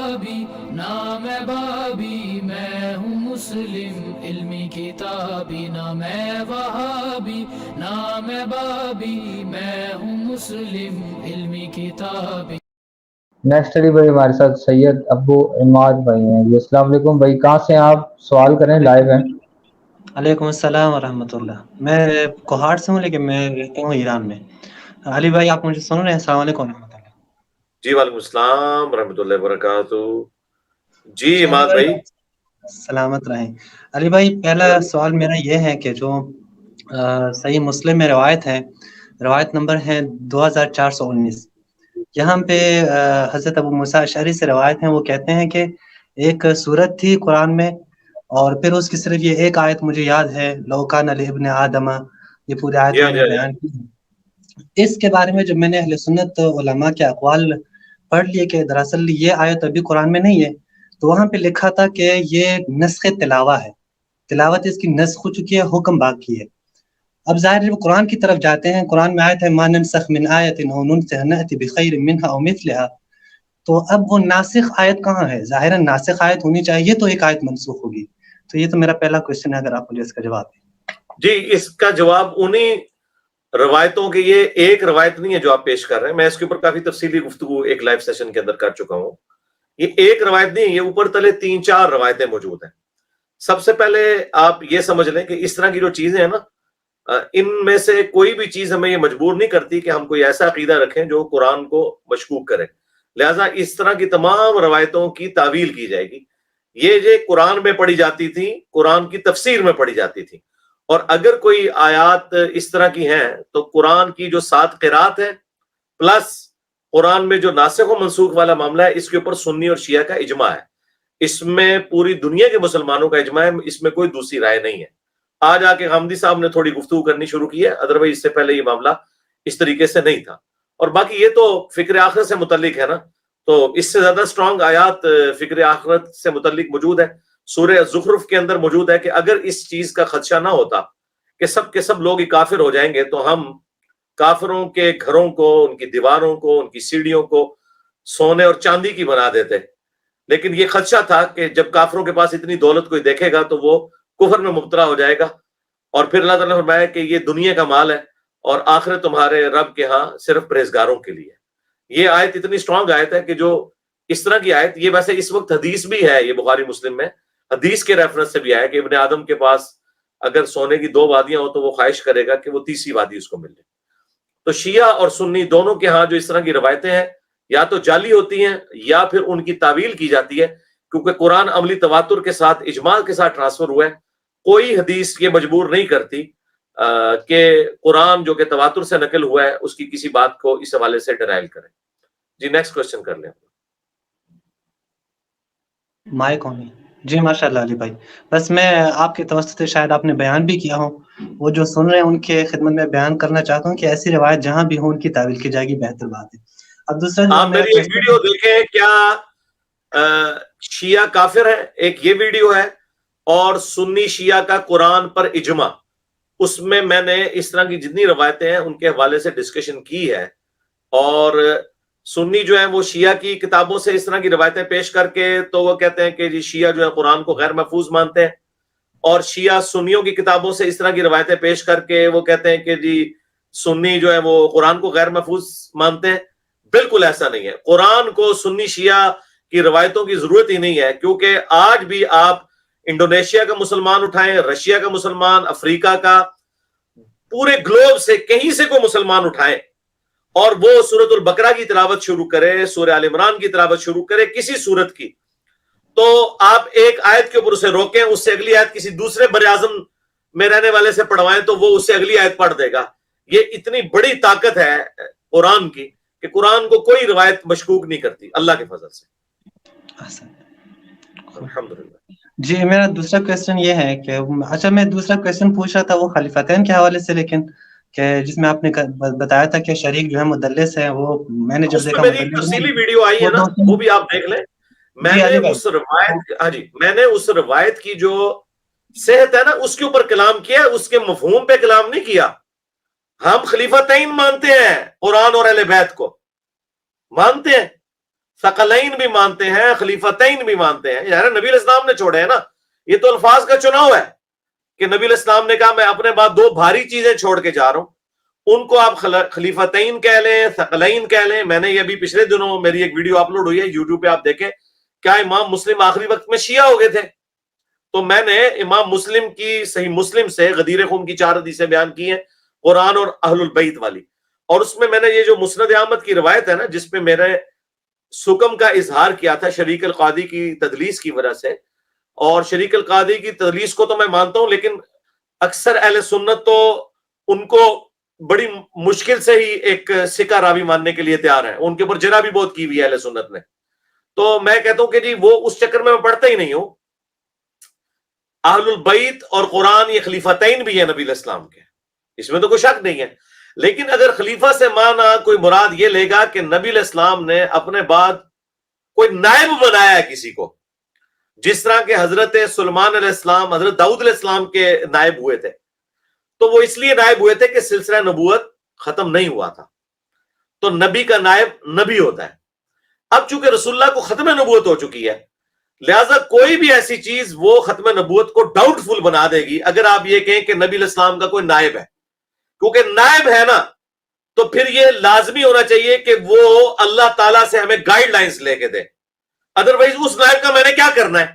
وہابی نام ہے بابی، میں ہوں مسلم علمی کتابی، نام ہے وہابی نام ہے بابی، میں ہوں مسلم علمی کتابی۔ نیکسٹ علی بھائی ہمارے ساتھ سید ابو عماد بھائی ہیں جی۔ السلام علیکم بھائی، کہاں سے ہیں آپ؟ سوال کریں، لائیو ہیں۔ علیکم السلام ورحمۃ اللہ۔ میں کوہاٹ سے ہوں لیکن میں رہتا ہوں ایران میں۔ علی بھائی آپ مجھے سن رہے ہیں؟ السلام علیکم ورحمۃ اللہ۔ جی وعلیکم السلام ورحمۃ اللہ وبرکاتہ۔ جی علی عماد بھائی سلامت رہیں۔ علی بھائی پہلا سوال میرا یہ ہے کہ جو صحیح مسلم میں روایت ہے، روایت نمبر ہے 2419، یہاں پہ حضرت ابو موسیٰ اشعری سے روایت ہیں، وہ کہتے ہیں کہ ایک سورت تھی قرآن میں، اور پھر اس کی صرف یہ ایک آیت مجھے یاد ہے، لو کان لابن آدم، یہ پوری آیت میں نے بیان کی ہے۔ اس کے بارے میں جب میں نے اہل سنت علماء کے اقوال پڑھ لیے کہ دراصل یہ آیت ابھی قرآن میں نہیں ہے، تو وہاں پہ لکھا تھا کہ یہ نسخ تلاوہ ہے، تلاوت اس کی نسخ ہو چکی ہے، حکم باقی ہے۔ اب ظاہر جب قرآن کی طرف جاتے ہیں، قرآن میں آیت ہے ما ننسخ من آیت او ننسها نأتی بخیر منها او مثلها، تو اب وہ ناسخ آیت کہاں ہے؟ ظاہراً ناسخ آیت ہونی چاہیے تو ایک آیت منسوخ ہوگی۔ تو یہ تو میرا پہلا کوشچن ہے، اگر آپ مجھے اس کا جواب دیں۔ جی، اس کا جواب انہی روایتوں کے، یہ ایک روایت نہیں ہے جو آپ پیش کر رہے ہیں، میں اس کے اوپر کافی تفصیلی گفتگو ایک لائیو سیشن کے اندر کر چکا ہوں۔ یہ ایک روایت نہیں ہے، یہ اوپر تلے 3-4 روایتیں موجود ہیں۔ سب سے پہلے آپ یہ سمجھ لیں کہ اس طرح کی جو چیزیں ہیں نا، ان میں سے کوئی بھی چیز ہمیں یہ مجبور نہیں کرتی کہ ہم کوئی ایسا عقیدہ رکھیں جو قرآن کو مشکوک کرے، لہٰذا اس طرح کی تمام روایتوں کی تعویل کی جائے گی۔ یہ قرآن میں پڑھی جاتی تھی، قرآن کی تفسیر میں پڑھی جاتی تھی، اور اگر کوئی آیات اس طرح کی ہیں تو قرآن کی جو 7 قرات ہے پلس قرآن میں جو ناسخ و منسوخ والا معاملہ ہے، اس کے اوپر سنی اور شیعہ کا اجماع ہے، اس میں پوری دنیا کے مسلمانوں کا اجماع ہے، اس میں کوئی دوسری رائے نہیں ہے۔ آج آ کے غامدی صاحب نے تھوڑی گفتگو کرنی شروع کی ہے، ادروائز اس سے پہلے یہ معاملہ اس طریقے سے نہیں تھا۔ اور باقی یہ تو فکر آخرت سے متعلق ہے نا، تو اس سے زیادہ سٹرونگ آیات فکر آخرت سے متعلق موجود ہے۔ سورہ زخرف کے اندر موجود ہے کہ اگر اس چیز کا خدشہ نہ ہوتا کہ سب کے سب لوگ ہی کافر ہو جائیں گے تو ہم کافروں کے گھروں کو، ان کی دیواروں کو، ان کی سیڑھیوں کو سونے اور چاندی کی بنا دیتے، لیکن یہ خدشہ تھا کہ جب کافروں کے پاس اتنی دولت کوئی دیکھے گا تو وہ کفر میں مبتلا ہو جائے گا، اور پھر اللہ تعالیٰ نے فرمایا کہ یہ دنیا کا مال ہے اور آخرت تمہارے رب کے ہاں صرف پرہیزگاروں کے لیے۔ یہ آیت اتنی سٹرونگ آیت ہے کہ جو اس طرح کی آیت، یہ ویسے اس وقت حدیث بھی ہے، یہ بخاری مسلم میں حدیث کے ریفرنس سے بھی آیا کہ ابن آدم کے پاس اگر سونے کی 2 وادیاں ہو تو وہ خواہش کرے گا کہ وہ تیسری وادی اس کو مل جائے۔ تو شیعہ اور سنی دونوں کے ہاں جو اس طرح کی روایتیں ہیں یا تو جعلی ہوتی ہیں یا پھر ان کی تعویل کی جاتی ہے، کیونکہ قرآن عملی تواتر کے ساتھ، اجماع کے ساتھ ٹرانسفر ہوا ہے۔ کوئی حدیث یہ مجبور نہیں کرتی کہ قرآن جو کہ تواتر سے نقل ہوا ہے اس کی کسی بات کو اس حوالے سے ڈرائل کریں۔ جی نیکسٹ کوشچن کر لیں۔ مائک آن ہے۔ جی ماشاء اللہ علی بھائی، بس میں آپ کے توسط سے شاید آپ نے بیان بھی کیا ہو، وہ جو سن رہے ہیں ان کے خدمت میں بیان کرنا چاہتا ہوں کہ ایسی روایت جہاں بھی ہو ان کی تعویل کی جائے گی، بہتر بات ہے۔ اب دوسرا جو آپ میری ایک ویڈیو دیکھیں، کیا شیعہ کافر ہے، ایک یہ ویڈیو ہے، اور سنی شیعہ کا قرآن پر اجماع، اس میں نے اس طرح کی جتنی روایتیں ہیں ان کے حوالے سے ڈسکشن کی ہے، اور سنی جو ہیں وہ شیعہ کی کتابوں سے اس طرح کی روایتیں پیش کر کے تو وہ کہتے ہیں کہ جی شیعہ جو ہے قرآن کو غیر محفوظ مانتے ہیں، اور شیعہ سنیوں کی کتابوں سے اس طرح کی روایتیں پیش کر کے وہ کہتے ہیں کہ جی سنی جو ہے وہ قرآن کو غیر محفوظ مانتے ہیں۔ بالکل ایسا نہیں ہے، قرآن کو سنی شیعہ کی روایتوں کی ضرورت ہی نہیں ہے، کیونکہ آج بھی آپ انڈونیشیا کا مسلمان اٹھائیں، رشیا کا مسلمان، افریقہ کا، پورے گلوب سے کہیں سے کوئی مسلمان اٹھائیں اور وہ سورۃ البقرہ کی تلاوت شروع کرے، سورہ آل عمران کی تلاوت شروع کرے، کسی سورت کی، تو آپ ایک آیت کے اوپر اسے روکیں، اس سے اگلی آیت کسی دوسرے بر اعظم میں رہنے والے سے پڑھوائیں تو وہ اس سے اگلی آیت پڑھ دے گا۔ یہ اتنی بڑی طاقت ہے قرآن کی کہ قرآن کو کوئی روایت مشکوک نہیں کرتی اللہ کے فضل سے۔ الحمدللہ۔ جی میرا دوسرا کویسچن یہ ہے کہ اچھا، میں دوسرا کویسچن پوچھ رہا تھا وہ خلیفتین کے حوالے سے، لیکن کہ جس میں آپ نے بتایا تھا کہ شریک جو ہے مدلس ہے، وہ میں نے جب دیکھا میری تفصیلی ویڈیو آئی ہے نا، وہ بھی آپ دیکھ لیں۔ میں نے اس روایت، ہاں جی، میں نے اس روایت کی جو صحت ہے نا اس کے اوپر کلام کیا ہے، اس کے مفہوم پہ کلام نہیں کیا۔ ہم خلیفتین مانتے ہیں، قرآن اور اہل بیت کو مانتے ہیں، ثقلین بھی مانتے ہیں, خلیفتین بھی مانتے ہیں. یار نبی علیہ السلام نے چھوڑے ہیں نا, یہ تو الفاظ کا چناؤ ہے کہ نبی علیہ السلام نے کہا میں اپنے بعد 2 بھاری چیزیں چھوڑ کے جا رہا ہوں, ان کو آپ خلیفتین کہہ لیں, ثقلین کہہ لیں. میں نے یہ ابھی پچھلے دنوں میری ایک ویڈیو اپلوڈ ہوئی ہے یوٹیوب پہ, آپ دیکھیں. کیا امام مسلم آخری وقت میں شیعہ ہو گئے تھے؟ تو میں نے امام مسلم کی صحیح مسلم سے غدیر خون کی 4 حدیثیں بیان کی ہیں, قرآن اور اہل البیت والی, اور اس میں نے یہ جو مسند احمد کی روایت ہے نا, جس پہ میرے سکم کا اظہار کیا تھا شریک القاضی کی تدلیس کی وجہ سے, اور شریک القاضی کی تدلیس کو تو میں مانتا ہوں, لیکن اکثر اہل سنت تو ان کو بڑی مشکل سے ہی ایک سکہ راوی ماننے کے لیے تیار ہے, ان کے اوپر جرا بھی بہت کی ہوئی ہے اہل سنت نے. تو میں کہتا ہوں کہ جی وہ اس چکر میں پڑھتا ہی نہیں ہوں. اہل البیت اور قرآن یہ خلیفتین بھی ہیں نبی علیہ السلام کے, اس میں تو کوئی شک نہیں ہے. لیکن اگر خلیفہ سے مانا کوئی مراد یہ لے گا کہ نبی علیہ السلام نے اپنے بعد کوئی نائب بنایا ہے کسی کو, جس طرح کہ حضرت سلیمان علیہ السلام حضرت داؤد علیہ السلام کے نائب ہوئے تھے, تو وہ اس لیے نائب ہوئے تھے کہ سلسلہ نبوت ختم نہیں ہوا تھا, تو نبی کا نائب نبی ہوتا ہے. اب چونکہ رسول اللہ کو ختم نبوت ہو چکی ہے, لہذا کوئی بھی ایسی چیز وہ ختم نبوت کو ڈاؤٹ فل بنا دے گی اگر آپ یہ کہیں کہ نبی علیہ السلام کا کوئی نائب ہے. کیونکہ نائب ہے نا, تو پھر یہ لازمی ہونا چاہیے کہ وہ اللہ تعالیٰ سے ہمیں گائیڈ لائنز لے کے دے. ادروائز اس نائب کا میں نے کیا کرنا ہے؟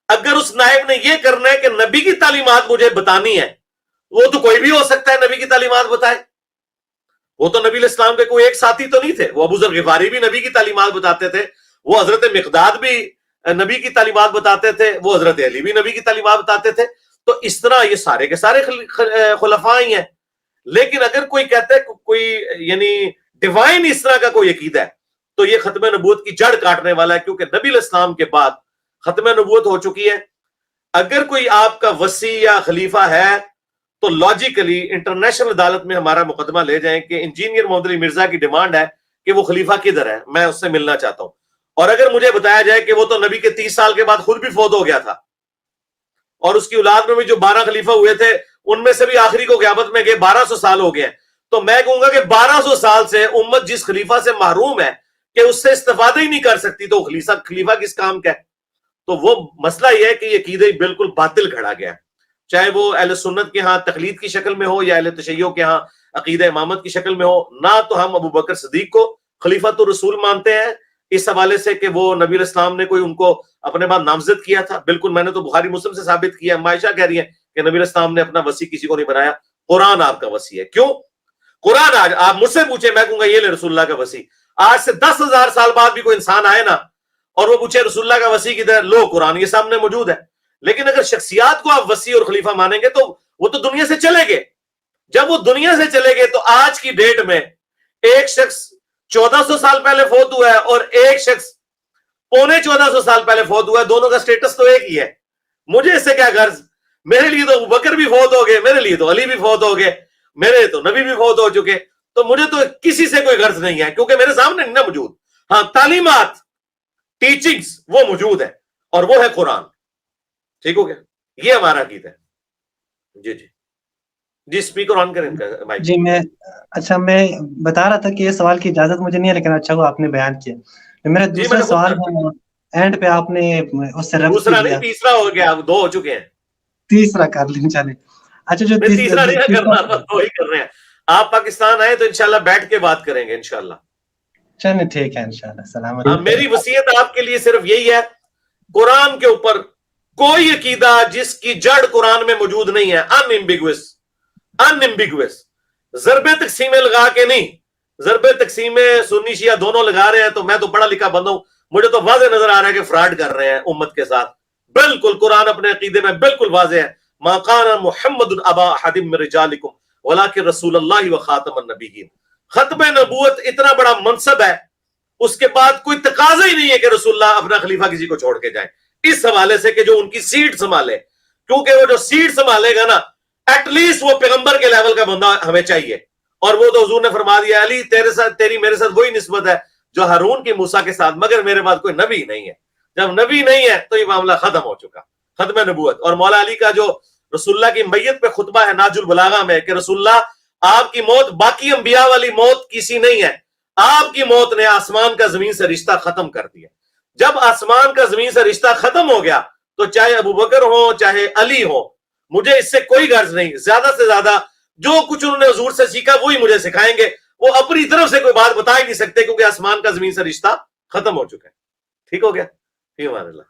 اگر اس نائب نے یہ کرنا ہے کہ نبی کی تعلیمات مجھے بتانی ہے, وہ تو کوئی بھی ہو سکتا ہے نبی کی تعلیمات بتائے. وہ تو نبی علیہ السلام کے کوئی ایک ساتھی تو نہیں تھے, وہ ابو ذر غفاری بھی نبی کی تعلیمات بتاتے تھے, وہ حضرت مقداد بھی نبی کی تعلیمات بتاتے تھے, وہ حضرت علی بھی نبی کی تعلیمات بتاتے تھے. تو اس طرح یہ سارے کے سارے خلفاء ہی ہیں. لیکن اگر کوئی کہتا ہے کوئی یعنی ڈیوائن اس طرح کا کوئی عقیدہ ہے, تو یہ ختم نبوت کی جڑ کاٹنے والا ہے, کیونکہ نبی علیہ السلام کے بعد ختم نبوت ہو چکی ہے. اگر کوئی آپ کا وصی یا خلیفہ ہے تو لاجیکلی انٹرنیشنل عدالت میں ہمارا مقدمہ لے جائیں کہ انجینئر محمد علی مرزا کی ڈیمانڈ ہے کہ وہ خلیفہ کدھر ہے, میں اس سے ملنا چاہتا ہوں. اور اگر مجھے بتایا جائے کہ وہ تو نبی کے 30 سال کے بعد خود بھی فوت ہو گیا تھا, اور اس کی اولاد میں بھی جو 12 خلیفہ ہوئے تھے ان میں سے بھی آخری کو قیامت میں گئے 1200 سال ہو گئے ہیں, تو میں کہوں گا کہ 1200 سال سے امت جس خلیفہ سے محروم ہے کہ اس سے استفادہ ہی نہیں کر سکتی, تو خلیفہ کس کام کا ہے؟ تو وہ مسئلہ یہ ہے کہ یہ عقیدہ بالکل باطل کھڑا گیا ہے, چاہے وہ اہل سنت کے ہاں تقلید کی شکل میں ہو یا اہل تشیع کے ہاں عقیدہ امامت کی شکل میں ہو. نہ تو ہم ابو بکر صدیق کو خلیفۃ الرسول مانتے ہیں اس حوالے سے کہ وہ نبی علیہ السلام نے کوئی ان کو اپنے بعد نامزد کیا تھا, بالکل میں نے تو بخاری مسلم سے ثابت کیا. عائشہ کہہ رہی ہے کہ نبی علیہ السلام نے اپنا وصی کسی کو نہیں بنایا, قرآن آپ کا وصی ہے. کیوں قرآن؟ آج آپ مجھ سے پوچھیں, میں کہوں گا یہ لے رسول اللہ کا وصی. آج سے 10,000 سال بعد بھی کوئی انسان آئے نا اور وہ پوچھے رسول اللہ کا وصی کدھر, لو قرآن یہ سامنے موجود ہے. لیکن اگر شخصیات کو آپ وصی اور خلیفہ مانیں گے تو وہ تو دنیا سے چلے گئے. جب وہ دنیا سے چلے گئے تو آج کی ڈیٹ میں ایک شخص 1400 سال پہلے فوت ہوا ہے اور ایک شخص 1450 سال پہلے فوت ہوا ہے, دونوں کا سٹیٹس تو ایک ہی ہے. مجھے اس سے کیا غرض؟ میرے لیے تو ابو بکر بھی فوت ہو گئے, میرے لیے تو علی بھی فوت ہو گئے, میرے تو نبی بھی فوت ہو چکے, تو مجھے تو کسی سے کوئی غرض نہیں ہے کیونکہ میرے سامنے نہیں نا موجود. ہاں تعلیمات ٹیچنگز وہ موجود ہے اور وہ ہے قرآن. ٹھیک ہو گیا, یہ ہمارا عقیدہ ہے. جی جی جی اسپیکر آن کریں مائک. جی میں بتا رہا تھا کہ یہ سوال کی اجازت مجھے نہیں ہے, لیکن اچھا ہوا آپ نے بیان کیا. میرا دوسرا سوال ہے, اینڈ پہ آپ نے اس سے دوسرا نہیں تیسرا ہو گیا, 2 ہو چکے ہیں, تیسرا کر لیں چلیں. اچھا جو تیسرا نہیں کرنا, 2 ہی کر رہے ہیں. آپ پاکستان آئے تو انشاءاللہ بیٹھ کے بات کریں گے انشاءاللہ. چلیں ٹھیک ہے انشاءاللہ. السلام علیکم. میری وصیت آپ کے لیے صرف یہی ہے, قرآن کے اوپر کوئی عقیدہ جس کی جڑ قرآن میں موجود نہیں ہے, انیمبیگوس, ضرب تقسیم لگا کے نہیں. ضرب تقسیم سنی شیعہ دونوں لگا رہے ہیں تو میں تو پڑھا لکھا بندہ ہوں, مجھے تو واضح نظر آ رہا ہے کہ فراڈ کر رہے ہیں امت کے ساتھ. بالکل قرآن اپنے عقیدے میں بالکل واضح ہے, ما کان محمد ابا احد من رجالکم ولکن رسول اللہ وخاتم النبیین. ختم نبوت اتنا بڑا منصب ہے, اس کے بعد کوئی تقاضا ہی نہیں ہے کہ رسول اللہ اپنا خلیفہ کسی کو چھوڑ کے جائیں, اس حوالے سے کہ جو ان کی سیٹ سنبھالے. کیونکہ وہ جو سیٹ سنبھالے گا نا, ایٹ لیسٹ وہ پیغمبر کے لیول کا بندہ ہمیں چاہیے. اور وہ تو حضور نے فرما دیا, علی تیرے ساتھ تیری میرے ساتھ وہی نسبت ہے جو ہارون کی موسیٰ کے ساتھ, مگر میرے بعد کوئی نبی نہیں ہے. جب نبی نہیں ہے تو یہ معاملہ ختم ہو چکا, ختم نبوت. اور مولا علی کا جو رسول اللہ کی میت پہ خطبہ ہے ناج البلاغہ میں کہ رسول اللہ آپ کی موت باقی انبیاء والی موت کسی نہیں ہے, آپ کی موت نے آسمان کا زمین سے رشتہ ختم کر دیا. جب آسمان کا زمین سے رشتہ ختم ہو گیا تو چاہے ابو بکر ہو چاہے علی ہو, مجھے اس سے کوئی غرض نہیں. زیادہ سے زیادہ جو کچھ انہوں نے حضور سے سیکھا وہی مجھے سکھائیں گے. وہ اپنی طرف سے کوئی بات بتا ہی نہیں سکتے کیونکہ آسمان کا زمین سے رشتہ ختم ہو چکا ہے. ٹھیک ہو گیا؟ فی امان اللہ.